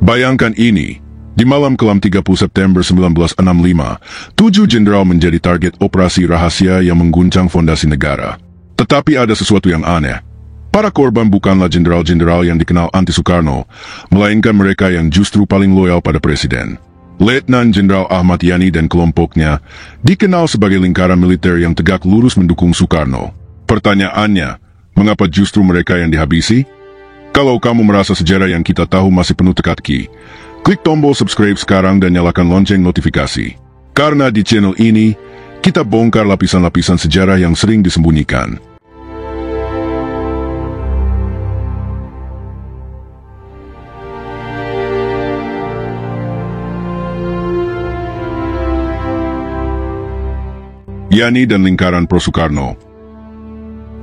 Bayangkan ini, di malam kelam 30 September 1965, 7 jenderal menjadi target operasi rahasia yang mengguncang fondasi negara. Tetapi ada sesuatu yang aneh. Para korban bukanlah jenderal-jenderal yang dikenal anti-Soekarno, melainkan mereka yang justru paling loyal pada Presiden. Letnan Jenderal Ahmad Yani dan kelompoknya dikenal sebagai lingkaran militer yang tegak lurus mendukung Soekarno. Pertanyaannya, mengapa justru mereka yang dihabisi? Kalau kamu merasa sejarah yang kita tahu masih penuh teka-teki, klik tombol subscribe sekarang dan nyalakan lonceng notifikasi. Karena di channel ini, kita bongkar lapisan-lapisan sejarah yang sering disembunyikan. Yani dan lingkaran pro-Soekarno.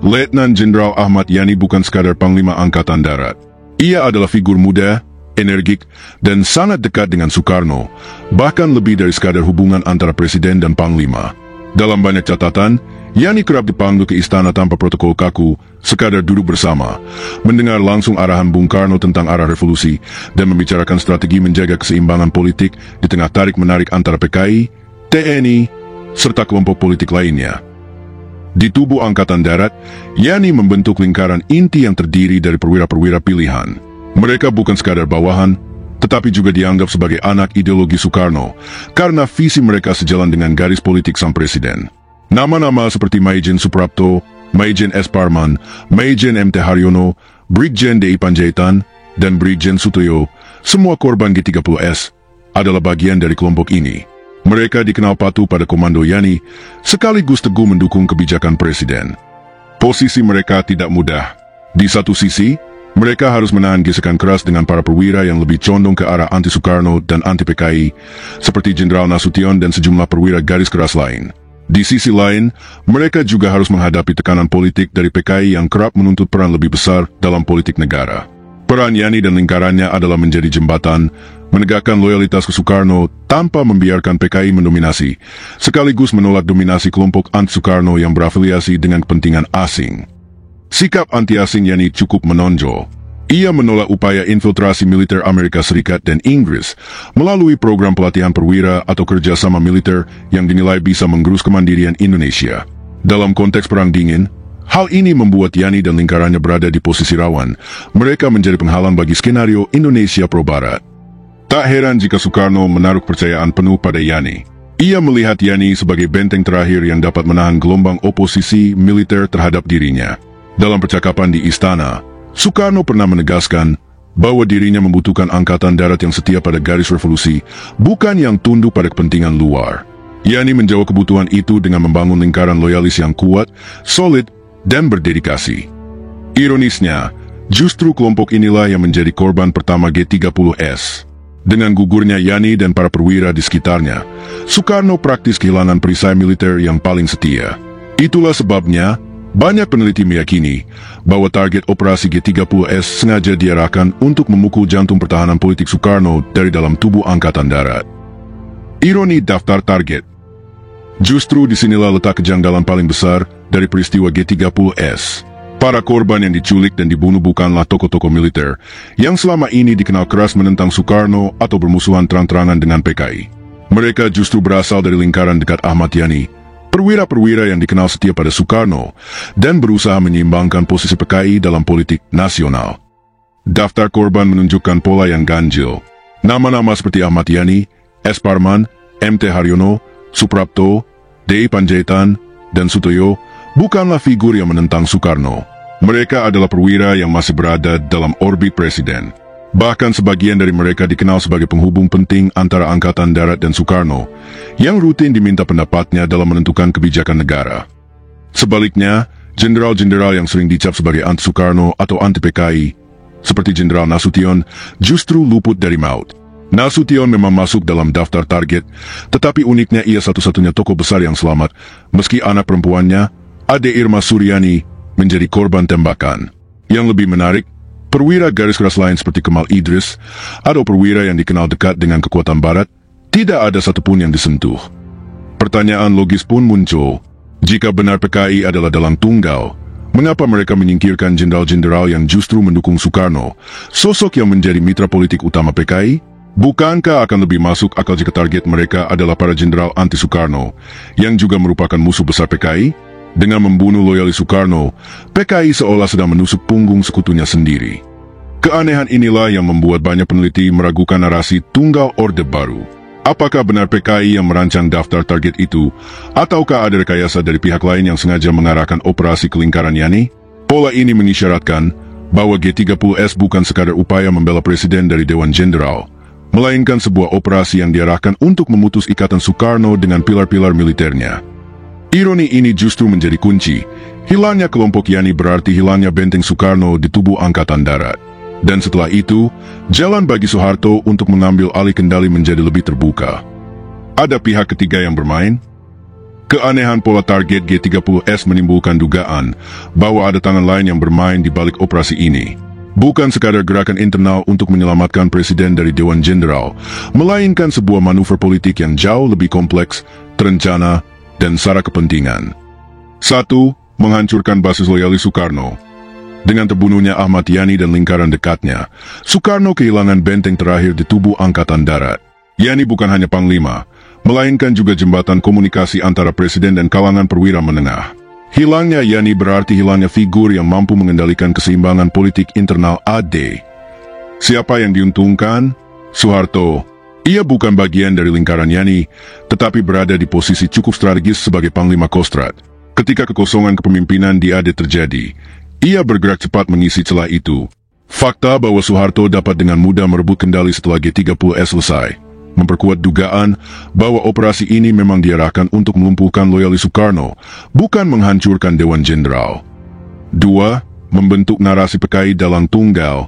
Letnan Jenderal Ahmad Yani bukan sekadar Panglima Angkatan Darat. Ia adalah figur muda, energik, dan sangat dekat dengan Soekarno, bahkan lebih dari sekadar hubungan antara Presiden dan Panglima. Dalam banyak catatan, Yani kerap dipanggil ke istana tanpa protokol kaku, sekadar duduk bersama, mendengar langsung arahan Bung Karno tentang arah revolusi, dan membicarakan strategi menjaga keseimbangan politik di tengah tarik-menarik antara PKI, TNI, serta kelompok politik lainnya. Di tubuh Angkatan Darat, Yani membentuk lingkaran inti yang terdiri dari perwira-perwira pilihan. Mereka bukan sekadar bawahan, tetapi juga dianggap sebagai anak ideologi Soekarno, karena visi mereka sejalan dengan garis politik sang presiden. Nama-nama seperti Maijen Suprapto, Maijen S. Parman, Maijen MT Haryono, Brigjen DI Panjaitan, dan Brigjen Sutoyo, semua korban G30S, adalah bagian dari kelompok ini. Mereka dikenal patuh pada komando Yani, sekaligus teguh mendukung kebijakan Presiden. Posisi mereka tidak mudah. Di satu sisi, mereka harus menahan gesekan keras dengan para perwira yang lebih condong ke arah anti-Soekarno dan anti-PKI, seperti Jenderal Nasution dan sejumlah perwira garis keras lain. Di sisi lain, mereka juga harus menghadapi tekanan politik dari PKI yang kerap menuntut peran lebih besar dalam politik negara. Peran Yani dan lingkarannya adalah menjadi jembatan, menegakkan loyalitas ke Soekarno tanpa membiarkan PKI mendominasi, sekaligus menolak dominasi kelompok anti-Soekarno yang berafiliasi dengan kepentingan asing. Sikap anti-asing Yani cukup menonjol. Ia menolak upaya infiltrasi militer Amerika Serikat dan Inggris melalui program pelatihan perwira atau kerjasama militer yang dinilai bisa menggerus kemandirian Indonesia. Dalam konteks Perang Dingin, hal ini membuat Yani dan lingkarannya berada di posisi rawan. Mereka menjadi penghalang bagi skenario Indonesia pro-Barat. Tak heran jika Soekarno menaruh kepercayaan penuh pada Yani. Ia melihat Yani sebagai benteng terakhir yang dapat menahan gelombang oposisi militer terhadap dirinya. Dalam percakapan di istana, Soekarno pernah menegaskan bahwa dirinya membutuhkan Angkatan Darat yang setia pada garis revolusi, bukan yang tunduk pada kepentingan luar. Yani menjawab kebutuhan itu dengan membangun lingkaran loyalis yang kuat, solid, dan berdedikasi. Ironisnya, justru kelompok inilah yang menjadi korban pertama G30S. Dengan gugurnya Yani dan para perwira di sekitarnya, Soekarno praktis kehilangan perisai militer yang paling setia. Itulah sebabnya, banyak peneliti meyakini bahwa target operasi G30S sengaja diarahkan untuk memukul jantung pertahanan politik Soekarno dari dalam tubuh Angkatan Darat. Ironi daftar target. Justru disinilah letak kejanggalan paling besar dari peristiwa G30S. Para korban yang diculik dan dibunuh bukanlah tokoh-tokoh militer yang selama ini dikenal keras menentang Soekarno atau bermusuhan terang-terangan dengan PKI. Mereka justru berasal dari lingkaran dekat Ahmad Yani, perwira-perwira yang dikenal setia pada Soekarno dan berusaha menyeimbangkan posisi PKI dalam politik nasional. Daftar korban menunjukkan pola yang ganjil. Nama-nama seperti Ahmad Yani, S. Parman, MT Haryono, Suprapto, DI Panjaitan, dan Sutoyo bukanlah figur yang menentang Soekarno. Mereka adalah perwira yang masih berada dalam orbit Presiden. Bahkan sebagian dari mereka dikenal sebagai penghubung penting antara Angkatan Darat dan Soekarno, yang rutin diminta pendapatnya dalam menentukan kebijakan negara. Sebaliknya, jenderal-jenderal yang sering dicap sebagai anti-Soekarno atau anti-PKI, seperti Jenderal Nasution, justru luput dari maut. Nasution memang masuk dalam daftar target, tetapi uniknya ia satu-satunya tokoh besar yang selamat, meski anak perempuannya, Ade Irma Suryani, menjadi korban tembakan. Yang lebih menarik, perwira garis keras lain seperti Kemal Idris, atau perwira yang dikenal dekat dengan kekuatan Barat, tidak ada satupun yang disentuh. Pertanyaan logis pun muncul. Jika benar PKI adalah dalang tunggal, Mengapa mereka menyingkirkan jenderal-jenderal yang justru mendukung Soekarno, sosok yang menjadi mitra politik utama PKI? Bukankah akan lebih masuk akal jika target mereka adalah para jenderal anti-Soekarno, yang juga merupakan musuh besar PKI? Dengan membunuh loyalis Soekarno, PKI seolah sedang menusuk punggung sekutunya sendiri. Keanehan inilah yang membuat banyak peneliti meragukan narasi tunggal Orde Baru. Apakah benar PKI yang merancang daftar target itu, ataukah ada rekayasa dari pihak lain yang sengaja mengarahkan operasi ke lingkaran Yani? Pola ini mengisyaratkan bahwa G30S bukan sekadar upaya membela presiden dari Dewan Jenderal, melainkan sebuah operasi yang diarahkan untuk memutus ikatan Soekarno dengan pilar-pilar militernya. Ironi ini justru menjadi kunci. Hilangnya kelompok Yani berarti hilangnya benteng Soekarno di tubuh Angkatan Darat. Dan setelah itu, jalan bagi Soeharto untuk mengambil alih kendali menjadi lebih terbuka. Ada pihak ketiga yang bermain? Keanehan pola target G30S menimbulkan dugaan bahwa ada tangan lain yang bermain di balik operasi ini. Bukan sekadar gerakan internal untuk menyelamatkan presiden dari Dewan Jenderal, melainkan sebuah manuver politik yang jauh lebih kompleks, terencana, dan sara kepentingan. 1. Menghancurkan basis loyalis Soekarno. Dengan terbunuhnya Ahmad Yani dan lingkaran dekatnya, Soekarno kehilangan benteng terakhir di tubuh Angkatan Darat. Yani bukan hanya panglima, melainkan juga jembatan komunikasi antara presiden dan kalangan perwira menengah. Hilangnya Yani berarti hilangnya figur yang mampu mengendalikan keseimbangan politik internal AD. Siapa yang diuntungkan? Soeharto. Ia bukan bagian dari lingkaran Yani, tetapi berada di posisi cukup strategis sebagai Panglima Kostrad. Ketika kekosongan kepemimpinan di AD terjadi, ia bergerak cepat mengisi celah itu. Fakta bahwa Soeharto dapat dengan mudah merebut kendali setelah G30S selesai, memperkuat dugaan bahwa operasi ini memang diarahkan untuk melumpuhkan loyalis Soekarno, bukan menghancurkan Dewan Jenderal. 2. Membentuk narasi PKI dalang tunggal.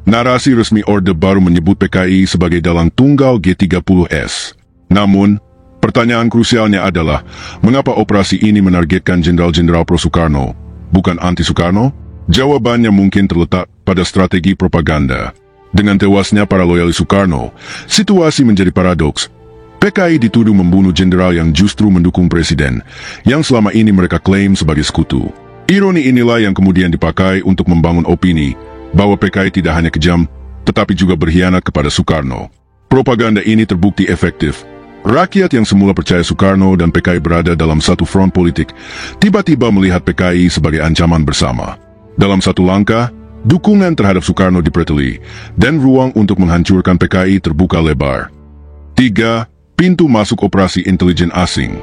Narasi resmi Orde Baru menyebut PKI sebagai dalang tunggal G30S. Namun, pertanyaan krusialnya adalah, mengapa operasi ini menargetkan jenderal-jenderal pro-Soekarno, bukan anti-Soekarno? Jawabannya mungkin terletak pada strategi propaganda. Dengan tewasnya para loyalis Soekarno, situasi menjadi paradoks. PKI dituduh membunuh jenderal yang justru mendukung presiden, yang selama ini mereka klaim sebagai sekutu. Ironi inilah yang kemudian dipakai untuk membangun opini bahwa PKI tidak hanya kejam, tetapi juga berkhianat kepada Soekarno. Propaganda ini terbukti efektif. Rakyat yang semula percaya Soekarno dan PKI berada dalam satu front politik, tiba-tiba melihat PKI sebagai ancaman bersama. Dalam satu langkah, dukungan terhadap Soekarno dipreteli, dan ruang untuk menghancurkan PKI terbuka lebar. 3. Pintu masuk operasi intelijen asing.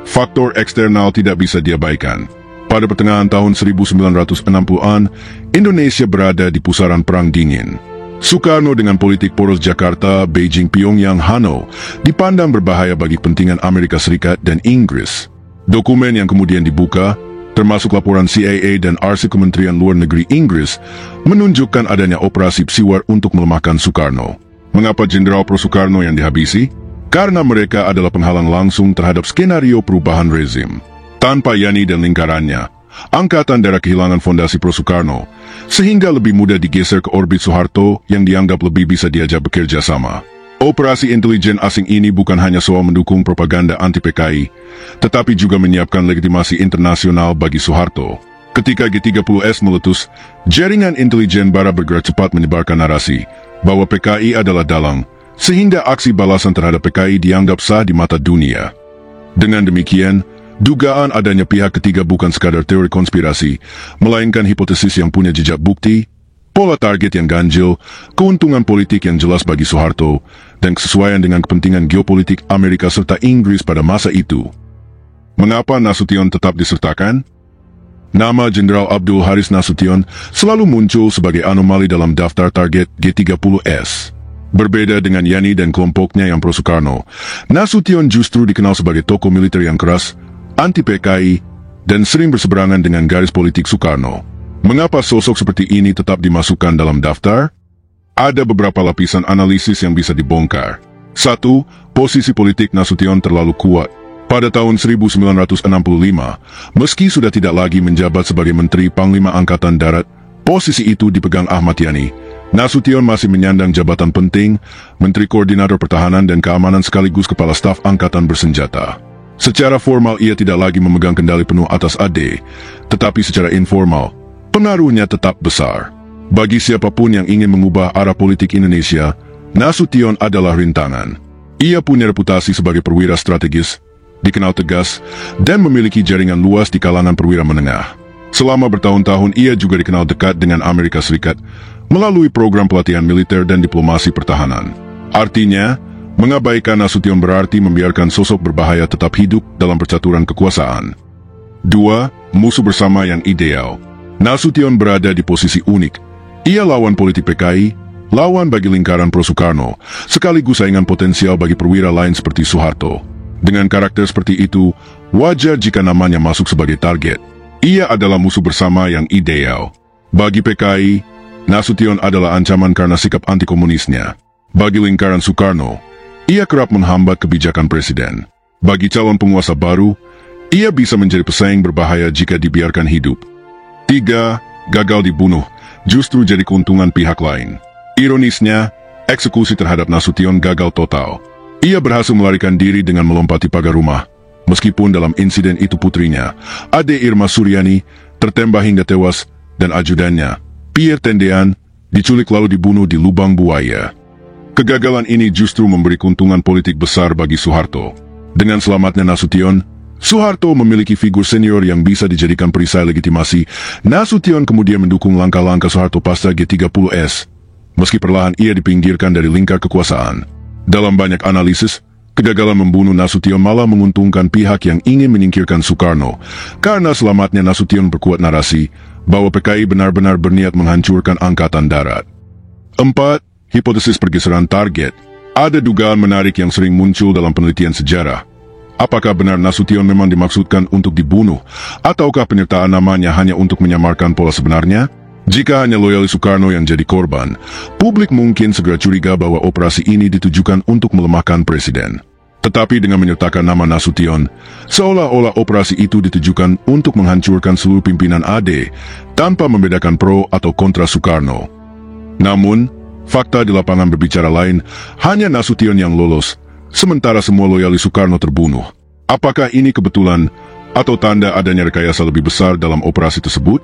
Faktor eksternal tidak bisa diabaikan. Pada pertengahan tahun 1960-an, Indonesia berada di pusaran Perang Dingin. Soekarno dengan politik poros Jakarta, Beijing, Pyongyang, Hanoi dipandang berbahaya bagi kepentingan Amerika Serikat dan Inggris. Dokumen yang kemudian dibuka, termasuk laporan CIA dan arsip Kementerian Luar Negeri Inggris, menunjukkan adanya operasi psiwar untuk melemahkan Soekarno. Mengapa jenderal pro-Soekarno yang dihabisi? Karena mereka adalah penghalang langsung terhadap skenario perubahan rezim. Tanpa Yani dan lingkarannya, Angkatan Darat kehilangan fondasi pro-Soekarno, sehingga lebih mudah digeser ke orbit Soeharto yang dianggap lebih bisa diajak bekerja sama. Operasi intelijen asing ini bukan hanya soal mendukung propaganda anti-PKI, tetapi juga menyiapkan legitimasi internasional bagi Soeharto. Ketika G30S meletus, jaringan intelijen Barat bergerak cepat menyebarkan narasi bahwa PKI adalah dalang, sehingga aksi balasan terhadap PKI dianggap sah di mata dunia. Dengan demikian, dugaan adanya pihak ketiga bukan sekadar teori konspirasi, melainkan hipotesis yang punya jejak bukti, pola target yang ganjil, keuntungan politik yang jelas bagi Soeharto, dan kesesuaian dengan kepentingan geopolitik Amerika serta Inggris pada masa itu. Mengapa Nasution tetap disertakan? Nama Jenderal Abdul Haris Nasution selalu muncul sebagai anomali dalam daftar target G30S. Berbeda dengan Yani dan kelompoknya yang pro-Soekarno, Nasution justru dikenal sebagai tokoh militer yang keras, anti-PKI, dan sering berseberangan dengan garis politik Soekarno. Mengapa sosok seperti ini tetap dimasukkan dalam daftar? Ada beberapa lapisan analisis yang bisa dibongkar. 1. Posisi politik Nasution terlalu kuat. Pada tahun 1965, meski sudah tidak lagi menjabat sebagai Menteri Panglima Angkatan Darat, posisi itu dipegang Ahmad Yani. Nasution masih menyandang jabatan penting, Menteri Koordinator Pertahanan dan Keamanan sekaligus Kepala Staf Angkatan Bersenjata. Secara formal ia tidak lagi memegang kendali penuh atas AD, tetapi secara informal, pengaruhnya tetap besar. Bagi siapapun yang ingin mengubah arah politik Indonesia, Nasution adalah rintangan. Ia punya reputasi sebagai perwira strategis, dikenal tegas, dan memiliki jaringan luas di kalangan perwira menengah. Selama bertahun-tahun ia juga dikenal dekat dengan Amerika Serikat melalui program pelatihan militer dan diplomasi pertahanan. Artinya, mengabaikan Nasution berarti membiarkan sosok berbahaya tetap hidup dalam percaturan kekuasaan. 2. Musuh bersama yang ideal. Nasution berada di posisi unik. Ia lawan politik PKI, lawan bagi lingkaran pro-Soekarno, sekaligus saingan potensial bagi perwira lain seperti Soeharto. Dengan karakter seperti itu, wajar jika namanya masuk sebagai target. Ia adalah musuh bersama yang ideal. Bagi PKI, Nasution adalah ancaman karena sikap anti-komunisnya. Bagi lingkaran Soekarno, ia kerap menghambat kebijakan presiden. Bagi calon penguasa baru, ia bisa menjadi pesaing berbahaya jika dibiarkan hidup. 3. Gagal dibunuh, justru jadi keuntungan pihak lain. Ironisnya, eksekusi terhadap Nasution gagal total. Ia berhasil melarikan diri dengan melompati pagar rumah. Meskipun dalam insiden itu putrinya, Ade Irma Suryani, tertembak hingga tewas, dan ajudannya, Pierre Tendean, diculik lalu dibunuh di lubang buaya. Kegagalan ini justru memberi keuntungan politik besar bagi Soeharto. Dengan selamatnya Nasution, Soeharto memiliki figur senior yang bisa dijadikan perisai legitimasi. Nasution kemudian mendukung langkah-langkah Soeharto pasca G30S, meski perlahan ia dipinggirkan dari lingkar kekuasaan. Dalam banyak analisis, kegagalan membunuh Nasution malah menguntungkan pihak yang ingin menyingkirkan Soekarno, karena selamatnya Nasution berkuat narasi bahwa PKI benar-benar berniat menghancurkan Angkatan Darat. 4. Hipotesis pergeseran target. Ada dugaan menarik yang sering muncul dalam penelitian sejarah. Apakah benar Nasution memang dimaksudkan untuk dibunuh, ataukah penyertaan namanya hanya untuk menyamarkan pola sebenarnya? Jika hanya loyalis Soekarno yang jadi korban, publik mungkin segera curiga bahwa operasi ini ditujukan untuk melemahkan presiden. Tetapi dengan menyertakan nama Nasution, seolah-olah operasi itu ditujukan untuk menghancurkan seluruh pimpinan AD, tanpa membedakan pro atau kontra Soekarno. Namun, fakta di lapangan berbicara lain, hanya Nasution yang lolos, sementara semua loyalis Soekarno terbunuh. Apakah ini kebetulan, atau tanda adanya rekayasa lebih besar dalam operasi tersebut?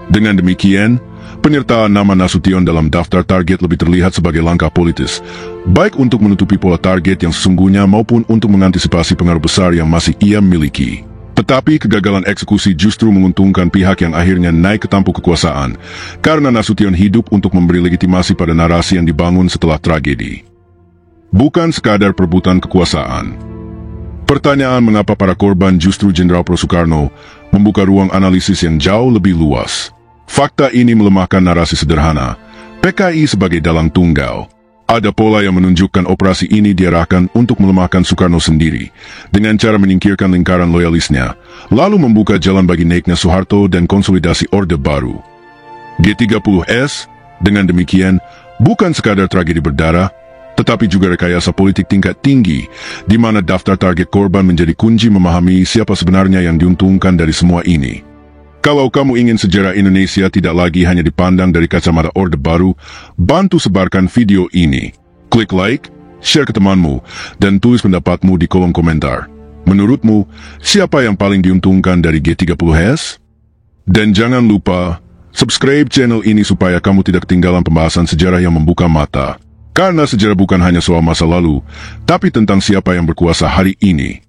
Dengan demikian, penyertaan nama Nasution dalam daftar target lebih terlihat sebagai langkah politis, baik untuk menutupi pola target yang sesungguhnya maupun untuk mengantisipasi pengaruh besar yang masih ia miliki. Tetapi kegagalan eksekusi justru menguntungkan pihak yang akhirnya naik ke tampuk kekuasaan, karena Nasution hidup untuk memberi legitimasi pada narasi yang dibangun setelah tragedi. Bukan sekadar perebutan kekuasaan. Pertanyaan mengapa para korban justru Jenderal Pro-Soekarno membuka ruang analisis yang jauh lebih luas. Fakta ini melemahkan narasi sederhana, PKI sebagai dalang tunggal. Ada pola yang menunjukkan operasi ini diarahkan untuk melemahkan Soekarno sendiri, dengan cara menyingkirkan lingkaran loyalisnya, lalu membuka jalan bagi naiknya Soeharto dan konsolidasi Orde Baru. G30S, dengan demikian, bukan sekadar tragedi berdarah, tetapi juga rekayasa politik tingkat tinggi, di mana daftar target korban menjadi kunci memahami siapa sebenarnya yang diuntungkan dari semua ini. Kalau kamu ingin sejarah Indonesia tidak lagi hanya dipandang dari kacamata Orde Baru, bantu sebarkan video ini. Klik like, share ke temanmu, dan tulis pendapatmu di kolom komentar. Menurutmu, siapa yang paling diuntungkan dari G30S? Dan jangan lupa, subscribe channel ini supaya kamu tidak ketinggalan pembahasan sejarah yang membuka mata. Karena sejarah bukan hanya soal masa lalu, tapi tentang siapa yang berkuasa hari ini.